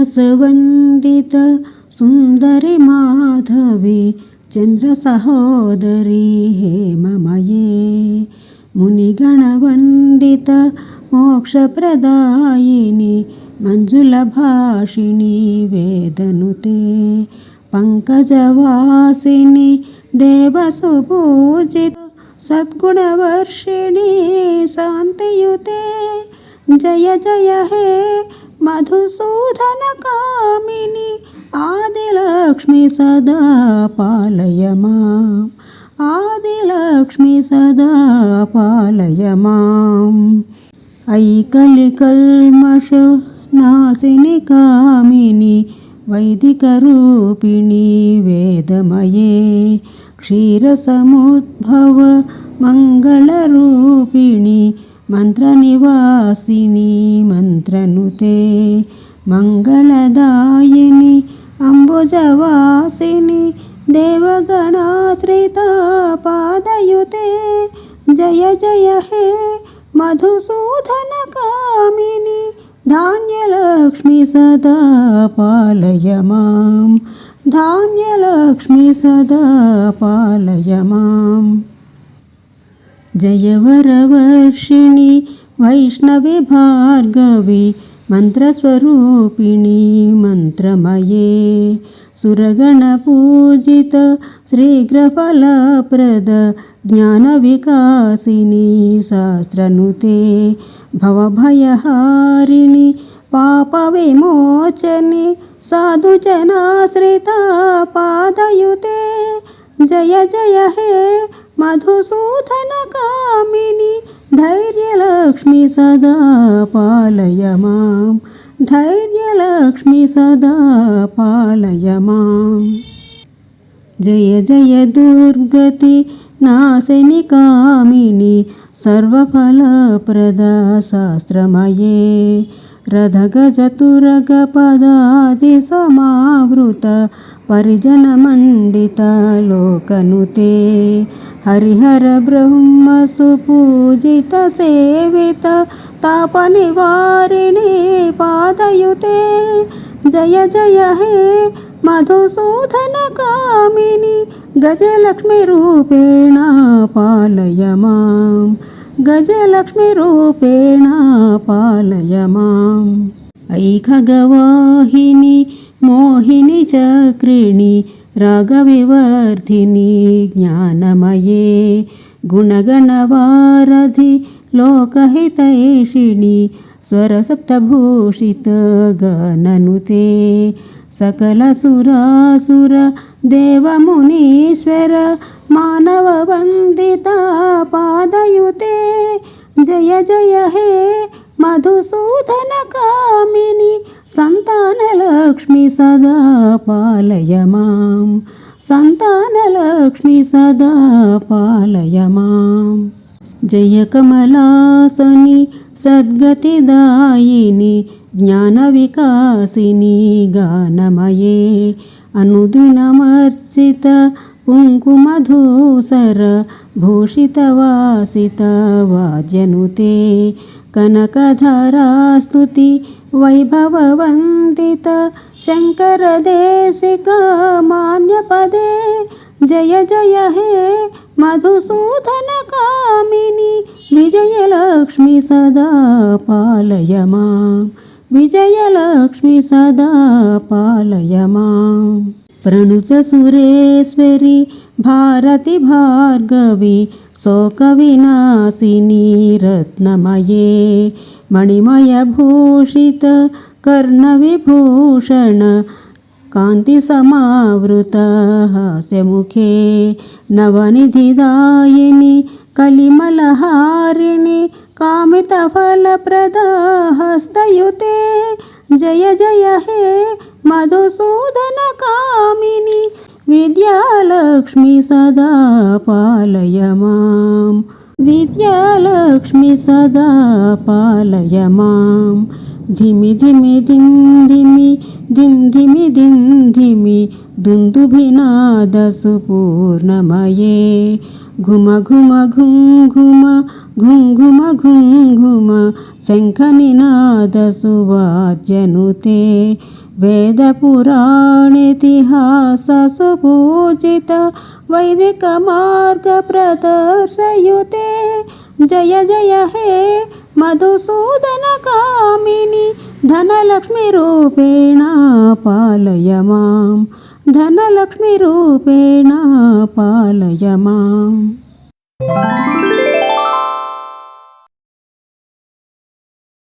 సుమనసవందిత సుందరి మాధవి చంద్ర సహోదరి హేమమయే మునిగణవందిత మోక్షప్రదాయిని మంజుల భాషిణి వేదనుతే పంకజవాసిని దేవసుపూజిత సద్గుణవర్షిణి శాంతియుతే జయ జయ హే మధుసూదన కామిని ఆదిలక్ష్మి సదా పాలయ మాం ఆదిలక్ష్మి సదా పాలయ మాం ఐకలికల్మష నాశిని కామిని వైదిక రూపిణి వేదమయే క్షీరసముద్భవ మంగళరూపిణి మంత్రనివాసిని మంత్రనుతే మంగళదాయిని అంబుజవాసిని దేవగణాశ్రిత పాదయుతే జయ జయ హే మధుసూదన కామిని ధాన్యలక్ష్మి సదా పాలయ మాం ధాన్యలక్ష్మి సదా పాలయ మాం జయవరవర్షిణి వైష్ణవి భార్గవి మంత్రస్వరూపిణి మంత్రమయే సురగణపూజిత శ్రీగ్రఫలప్రద జ్ఞానవికాసిని శాస్త్రనుతే భవభయహారిణి పాపవిమోచని సాధుజనాశ్రిత పాదయుతే జయ జయ హే మధుసూదన కామిని ధైర్యలక్ష్మి సదా పాలయ మాం ధైర్యలక్ష్మి సదా పాలయ మాం జయ జయ దుర్గతి నాశిని కామిని సర్వఫలప్రద శాస్త్రమయే రథగజతురగ పదాది సమావృత పరిజనమండిత లోకనుతే హరిహర బ్రహ్మ సుపూజిత సేవిత తాపనివారిణి పాదయుతే జయ జయ హే మధుసూదన కామిని గజలక్ష్మి రూపేణ పాలయ మాం గజలక్ష్మి రూపేణ పాలయ మాం ఐఖగవాహిని మోహిని చక్రిణి రాగవివర్ధిని జ్ఞానమయే గుణగణవారధి లోకహితైషిణి స్వరసప్తభూషిత గాననుతే సకల సురాసుర దేవమునీశ్వర మానవ వందిత పాదయుతే జయ జయ హే మధుసూదన కామిని సంతానలక్ష్మి సదా పాలయ మాం సంతానలక్ష్మి సదా పాలయ మాం జయ కమలాసని సద్గతిదాయిని జ్ఞానవికాసిని గానమయే అనుదినమర్చిత కుంకుమధూసర భూషితవాసిత వాద్యనుతే కనకధరాస్తుతి వైభవవందిత శంకరదేశిక మాన్యపదే జయ జయ హే మధుసూదన కామిని విజయలక్ష్మి సదా పాలయ మాం విజయలక్ష్మి సదా పాలయ మాం ప్రణుత సురేశ్వరి భారతి భార్గవి శోకవినాశిని రత్నమయే మణిమయభూషిత కర్ణవిభూషణ కాంతి సమావృత హాస్యముఖే నవనిధిదాయిని కలిమలహారిణి కామితఫలప్రద హస్తయుతే జయ జయ హే మధుసూదన కామిని విద్యాలక్ష్మి సదా పాలయ మాం విద్యాలక్ష్మి సదా పాలయ మాం ధిమి ధిమి దింధిమి దింధిమి దింధిమి దుందుభినాదసు పూర్ణమయే ఘుమ ఘుమ ఘుంఘుమ ఘుంఘుమ ఘుంఘుమ శంఖనినాద సువాద్యనుతే వేద పురాణేతిహాస సుపూజిత వైదిక మార్గ ప్రదర్శయుతే జయ జయ హే మధుసూదన కామిని ధనలక్ష్మి రూపేణ పాలయ మాం ధనలక్ష్మి రూపేణ పాలయ మాం.